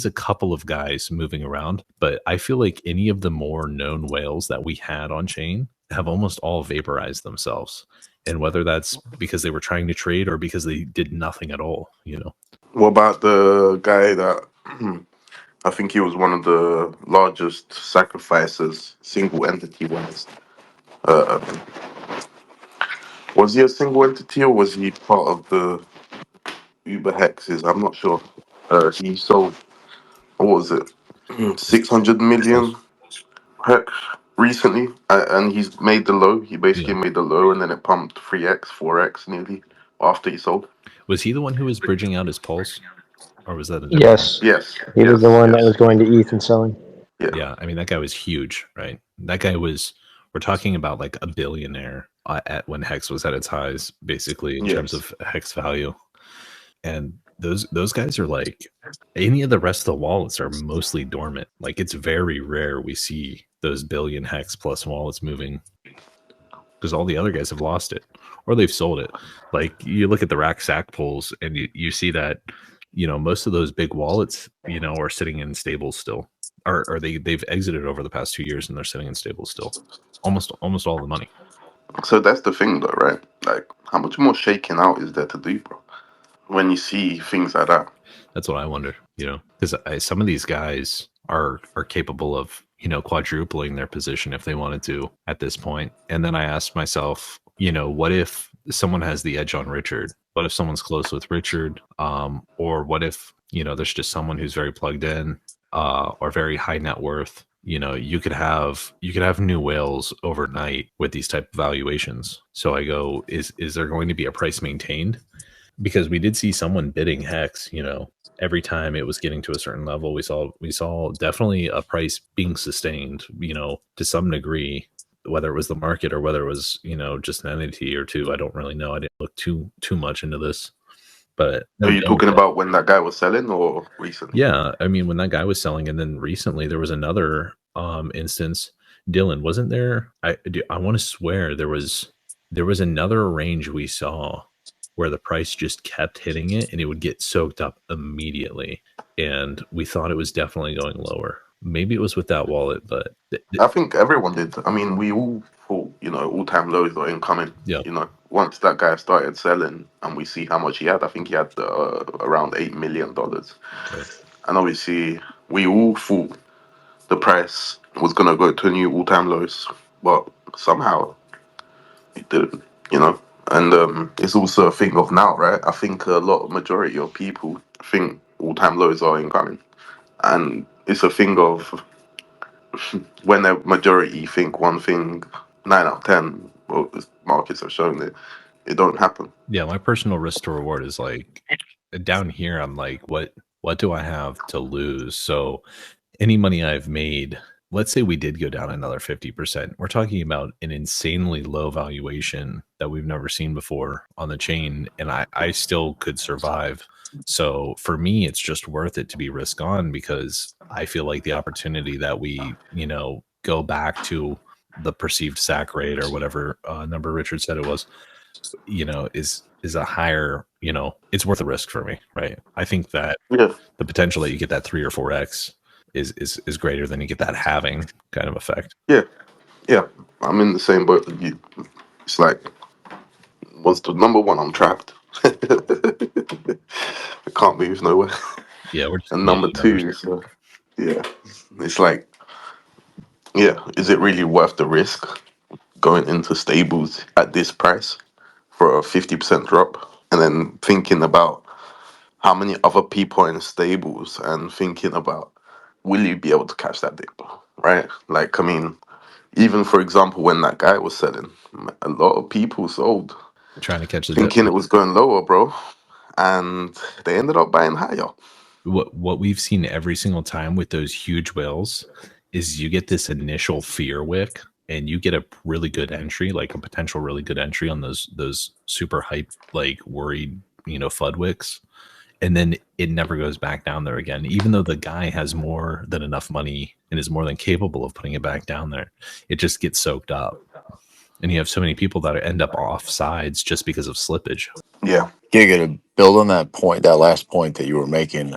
a couple of guys moving around, but I feel like any of the more known whales that we had on chain have almost all vaporized themselves. And whether that's because they were trying to trade or because they did nothing at all. What about the guy that I think he was one of the largest sacrifices, single entity wise? Uh, was he a single entity or was he part of the Uber Hex is. I'm not sure. He sold, what was it, 600 million Hex recently, and he's made the low. He basically Yeah. made the low, and then it pumped 3x, 4x nearly after he sold. Was he the one who was bridging out his pulse, or was that a different? Yes, Yes, he was yes, the one that yes. was going to ETH and selling. Yeah. Yeah, I mean that guy was huge, right? That guy was. We're talking about like a billionaire at when Hex was at its highs, basically in terms Yes. of Hex value. And those guys are like any of the rest of the wallets are mostly dormant. Like it's very rare we see those billion Hex plus wallets moving because all the other guys have lost it or they've sold it. Like you look at the rack sack pulls and you see that most of those big wallets are sitting in stables still, or they've exited over the past 2 years and they're sitting in stables still. Almost all the money. So that's the thing, though, right? Like, how much more shaking out is there to do, bro? When you see things like that. That's what I wonder, because some of these guys are capable of quadrupling their position if they wanted to at this point. And then I asked myself, what if someone has the edge on Richard? What if someone's close with Richard? Or what if there's just someone who's very plugged in, or very high net worth? You could have new whales overnight with these type of valuations. So I go, is there going to be a price maintained? Because we did see someone bidding Hex, every time it was getting to a certain level, we saw definitely a price being sustained, to some degree, whether it was the market or whether it was, just an entity or two. I don't really know. I didn't look too much into this, but Are you talking about when that guy was selling or recently? yeah, I mean, when that guy was selling, and then recently there was another instance. Dylan, wasn't there? I want to swear there was another range we saw where the price just kept hitting it and it would get soaked up immediately, and we thought it was definitely going lower. Maybe it was with that wallet, but I think everyone did. I mean, we all thought, all-time lows are incoming. yeah, Once that guy started selling and we see how much he had, I think he had around $8 million. right. And obviously, we all thought the price was going to go to new all-time lows, but somehow it didn't, you know. And it's also a thing of now, right? I think a lot of majority of people think all-time lows are incoming. And it's a thing of when the majority think one thing, 9 out of 10, well, the markets have shown that it don't happen. Yeah, my personal risk to reward is like down here. I'm like, what do I have to lose? So any money I've made, let's say we did go down another 50%. We're talking about an insanely low valuation that we've never seen before on the chain, and I still could survive. So for me, it's just worth it to be risk on, because I feel like the opportunity that we, go back to the perceived sack rate or whatever number Richard said it was, is a higher, it's worth the risk for me, right? I think that Yeah, the potential that you get that 3 or 4x is greater than you get that halving kind of effect. yeah, yeah. I'm in the same boat with you. It's like, what's the number one? I'm trapped. I can't move nowhere. Yeah, we're just And number daily numbers. two, so yeah, it's like, yeah, is it really worth the risk going into stables at this price for a 50% drop? And then thinking about how many other people are in stables and thinking about, will you be able to catch that dip, right? Like, I mean, even for example, when that guy was selling, a lot of people sold Trying to catch the dip. thinking it was going lower, bro, and they ended up buying higher. What we've seen every single time with those huge whales is you get this initial fear wick and you get a really good entry, like a potential really good entry on those super hype, like worried, FUD wicks. And then it never goes back down there again, even though the guy has more than enough money and is more than capable of putting it back down there. It just gets soaked up. And you have so many people that end up off sides just because of slippage. Yeah, Giga, to build on that point, that last point that you were making,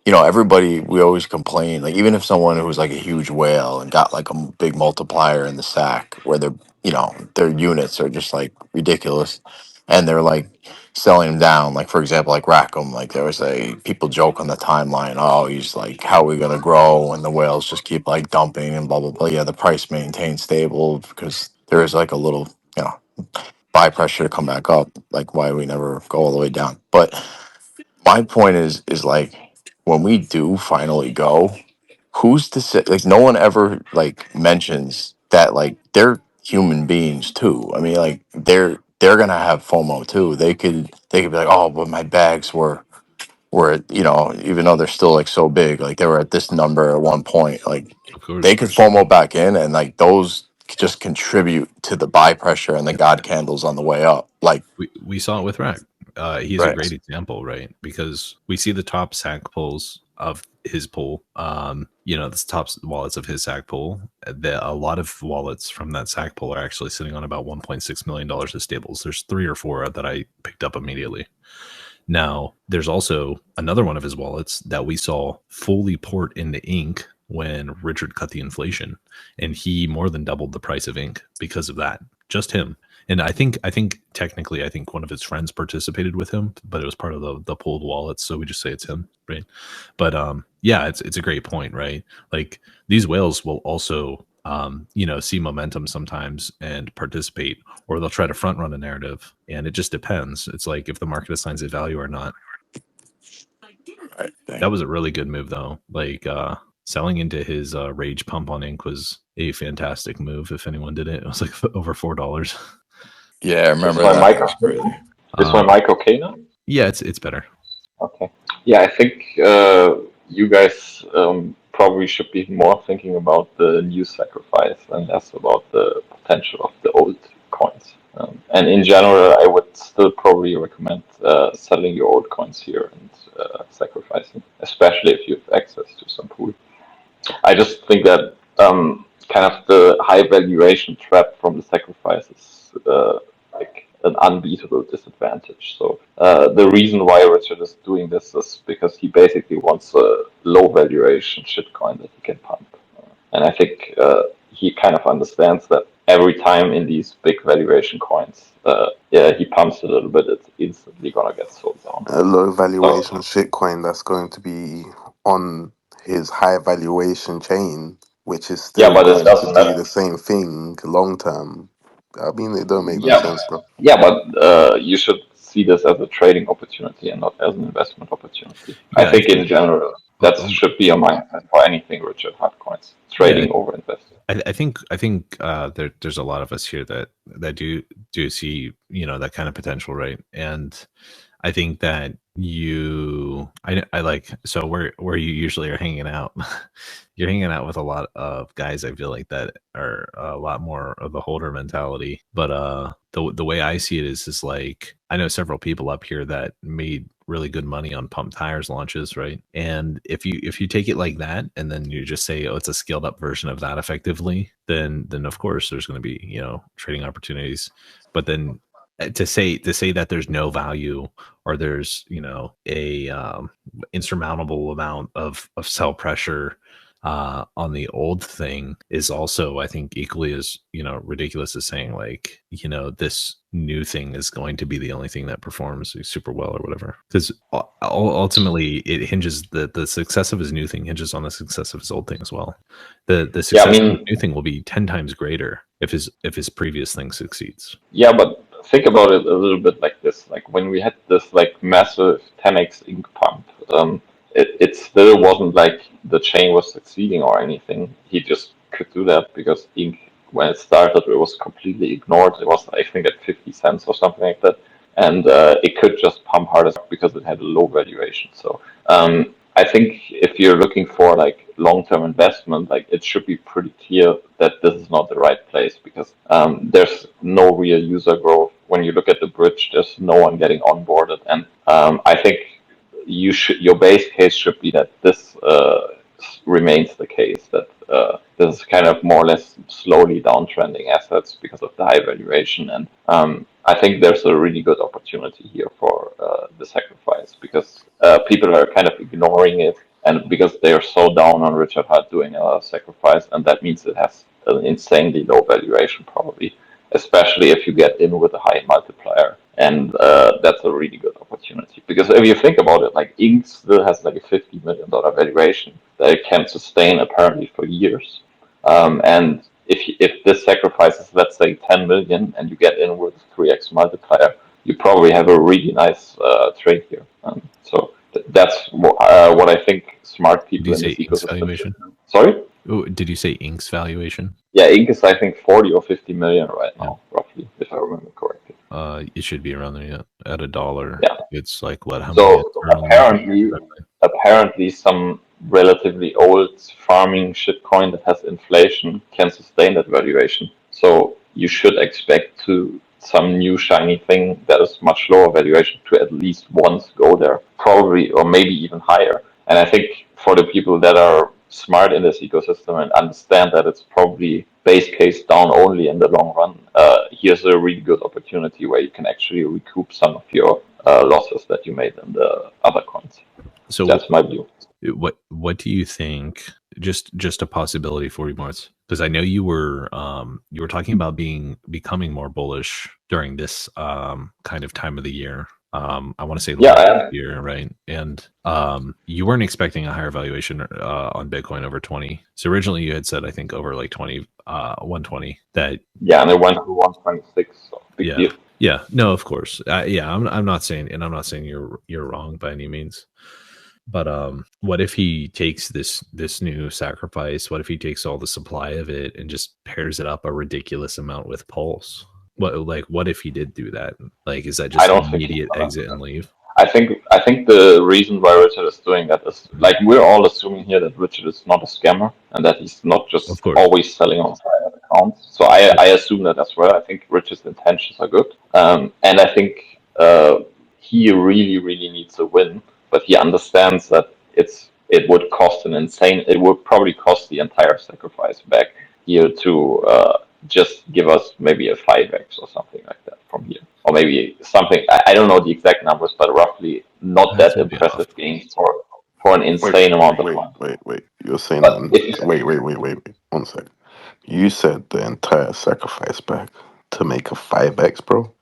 everybody, we always complain, like, even if someone who's like a huge whale and got like a big multiplier in the sack where their units are just like ridiculous and they're like selling them down, like, for example, like Rackham, like there was people joke on the timeline, oh, he's like, how are we going to grow? And the whales just keep like dumping and blah, blah, blah. Yeah, the price maintains stable because there is like a little, buy pressure to come back up, like why we never go all the way down. But my point is like when we do finally go, who's to say? Like no one ever like mentions that like they're human beings too. I mean, like they're gonna have FOMO too. They could be like, oh, but my bags were you know, even though they're still like so big, like they were at this number at one point, like Of course. they could FOMO back in, and like those just contribute to the buy pressure and the God candles on the way up. Like, We saw it with Rack. He's a right. great example, right? Because we see the top sack pulls of his pool. You know, the top wallets of his sack pool. A lot of wallets from that sack pool are actually sitting on about $1.6 million of stables. There's 3 or 4 that I picked up immediately. Now, there's also another one of his wallets that we saw fully port into ink when Richard cut the inflation, and he more than doubled the price of ink because of that. Just him. And I think technically, I think one of his friends participated with him, but it was part of the pooled wallets, so we just say it's him, right? But yeah, it's a great point, right? Like these whales will also you know, see momentum sometimes and participate, or they'll try to front run a narrative, and it just depends. It's like if the market assigns it value or not. Right. That was a really good move though. Like selling into his rage pump on ink was a fantastic move. If anyone did it, it was like over $4. Yeah, I Is remember my that. mic That was crazy. is my mic okay now? Yeah, it's better. Okay. Yeah, I think you guys probably should be more thinking about the new sacrifice and less about the potential of the old coins. And in general, I would still probably recommend selling your old coins here and sacrificing, especially if you have access to some pool. I just think that kind of the high valuation trap from the sacrifice is like an unbeatable disadvantage. So the reason why Richard is doing this is because he basically wants a low valuation shitcoin that he can pump. And I think he kind of understands that every time in these big valuation coins, yeah, he pumps a little bit, it's instantly gonna get sold down. A low So valuation shitcoin that's going to be on his high valuation chain, which is yeah, still but it going to doesn't do matter. the same thing long term. I mean, it don't make no Yeah, sense, bro. yeah, but you should see this as a trading opportunity and not as an investment opportunity. I Yeah, I think think. in general, that should be a mindset for anything Richard Hardcoins. Yeah, Trading over investing. I think there's a lot of us here that do see, you know, that kind of potential, right? And I think that I like, so where you usually are hanging out, you're hanging out with a lot of guys, I feel like, that are a lot more of the holder mentality. But the way I see it is like, I know several people up here that made really good money on pump tires launches, right? And if you take it like that, and then you just say, oh, it's a scaled up version of that effectively, then of course there's going to be, you know, trading opportunities. But then to say that there's no value, or there's, you know, a insurmountable amount of sell pressure on the old thing is also, I think, equally as, you know, ridiculous as saying like, you know, this new thing is going to be the only thing that performs super well or whatever. Because ultimately it hinges, the success of his new thing hinges on the success of his old thing as well. The Yeah, I success of his mean, new thing will be 10 times greater if his previous thing succeeds. yeah, but think about it a little bit like this. Like when we had this like massive 10x ink pump, it still wasn't like the chain was succeeding or anything. He just could do that because ink, when it started, it was completely ignored. It was, I think, at 50 cents or something like that. And it could just pump harder because it had a low valuation. So I think if you're looking for like long-term investment, like it should be pretty clear that this is not the right place because there's no real user growth. When you look at the bridge, there's no one getting onboarded, and I think your base case should be that this remains the case, that this is kind of more or less slowly downtrending assets because of the high valuation, and I think there's a really good opportunity here for the sacrifice because people are kind of ignoring it, and because they are so down on Richard Hart doing a sacrifice, and that means it has an insanely low valuation probably, especially if you get in with a high multiplier. And that's a really good opportunity because if you think about it, like Ink still has like a $50 million valuation that it can sustain apparently for years. And if this sacrifices, let's say, 10 million, and you get in with a 3x multiplier, you probably have a really nice trade here. So that's what I think smart Did people you in say this Inks ecosystem valuation? should do. Sorry? Oh, did you say Inks valuation? Yeah, Ink is I think 40 or 50 million right Yeah. now, roughly, if I remember correctly. It should be around there, yeah. At $1. Yeah. It's like what? How many So currently? apparently some relatively old farming shitcoin that has inflation can sustain that valuation. So you should expect to some new shiny thing that is much lower valuation to at least once go there, probably, or maybe even higher. And I think for the people that are smart in this ecosystem and understand that it's probably base case down only in the long run, here's a really good opportunity where you can actually recoup some of your losses that you made in the other coins. So that's my view. What do you think? Just a possibility for you, Martz, because I know you were talking about becoming more bullish during this kind of time of the year. I want to say last year, right? And you weren't expecting a higher valuation on Bitcoin over 20. So originally you had said, I think, over like 120. That and it went to 126. So big deal. Yeah, no, of course. I'm not saying, and I'm not saying you're wrong by any means. But what if he takes this new sacrifice? What if he takes all the supply of it and just pairs it up a ridiculous amount with Pulse? What if he did do that? Like, is that just an immediate exit and leave? I think the reason why Richard is doing that is, like, we're all assuming here that Richard is not a scammer and that he's not just always selling on private accounts. So I assume that as well. I think Richard's intentions are good, and I think he really needs a win, but he understands that it would cost it would probably cost the entire sacrifice back here to just give us maybe a 5x or something like that from here. Or maybe something, I don't know the exact numbers, but roughly not that impressive gains for an insane amount of money. Wait. You're saying that, wait. 1 second. You said the entire sacrifice back to make a 5x, bro?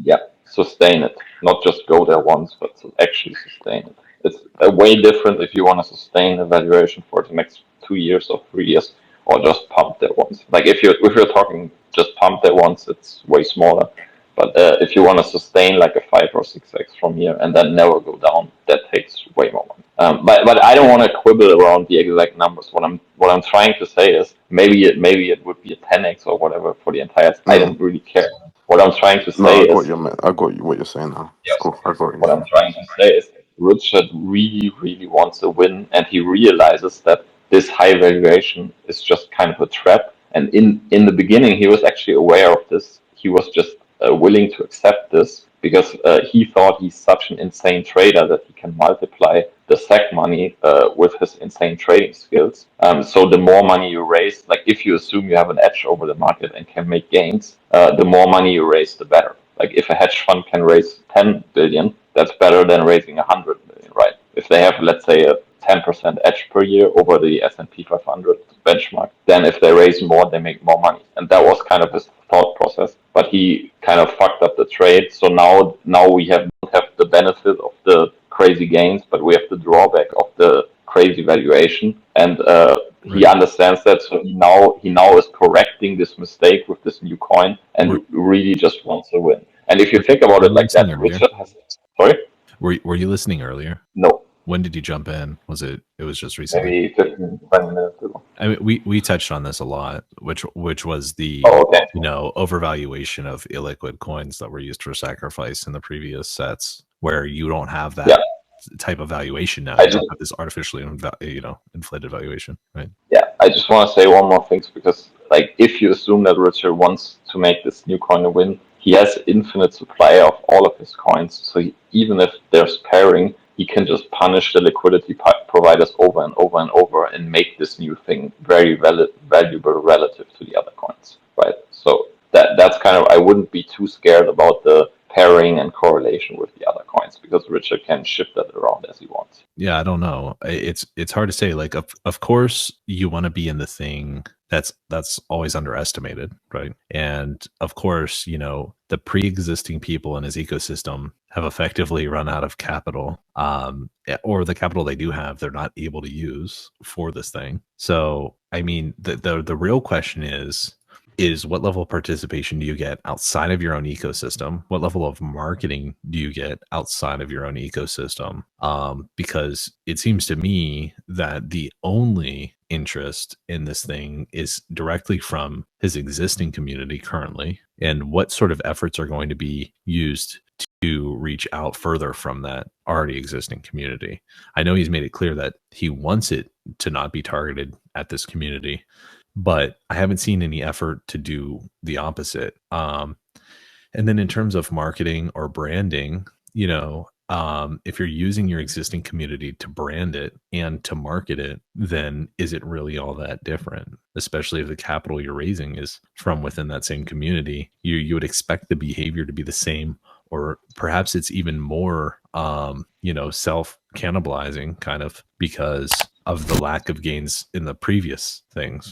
Yeah, sustain it. Not just go there once, but to actually sustain it. It's a way different if you want to sustain a valuation for the next 2 years or 3 years, or just pump there once. Like if you're talking just pump there once, it's way smaller. But if you want to sustain like a 5 or 6x from here and then never go down, that takes way more money. But I don't want to quibble around the exact numbers. What I'm trying to say is maybe it would be a 10x or whatever for the entire. I don't really care. What I'm trying to say I got you what you're saying now. Yes. Cool. I got you. What I'm trying to say is Richard really wants to win, and he realizes that this high valuation is just kind of a trap. And in the beginning, he was actually aware of this. He was just willing to accept this because he thought he's such an insane trader that he can multiply the SEC money with his insane trading skills. So the more money you raise, like if you assume you have an edge over the market and can make gains, the more money you raise, the better. Like if a hedge fund can raise 10 billion, that's better than raising 100 million, right? If they have, let's say, a 10% edge per year over the S&P 500 benchmark, then if they raise more, they make more money. And that was kind of his thought process. But he kind of fucked up the trade. So now we don't have the benefit of the crazy gains, but we have the drawback of the crazy valuation. And he understands that, so he now is correcting this mistake with this new coin and really just wants to win. And if you think about it like that, Richard has. Sorry? Were you listening earlier? No. When did you jump in? It was just recently? Maybe 15, 20 minutes ago. I mean, we touched on this a lot, which was the overvaluation of illiquid coins that were used for sacrifice in the previous sets, where you don't have that type of valuation now. You just have this artificially inflated valuation, right? Yeah, I just want to say one more thing, because like if you assume that Richard wants to make this new coin a win, he has infinite supply of all of his coins. So even if there's pairing, he can just punish the liquidity providers over and over and over and make this new thing very valuable relative to the other coins, right? So that's kind of, I wouldn't be too scared about the pairing and correlation with the other coins, because Richard can shift that around as he wants. Yeah, I don't know. It's hard to say. Like, of course, you want to be in the thing that's always underestimated, right? And of course, the pre-existing people in his ecosystem have effectively run out of capital, or the capital they do have, they're not able to use for this thing. So, I mean, the real question is, is what level of participation do you get outside of your own ecosystem? What level of marketing do you get outside of your own ecosystem? Because it seems to me that the only interest in this thing is directly from his existing community currently, and what sort of efforts are going to be used to reach out further from that already existing community. I know he's made it clear that he wants it to not be targeted at this community, but I haven't seen any effort to do the opposite. And then in terms of marketing or branding, if you're using your existing community to brand it and to market it, then is it really all that different? Especially if the capital you're raising is from within that same community, you would expect the behavior to be the same, or perhaps it's even more, self cannibalizing kind of because of the lack of gains in the previous things.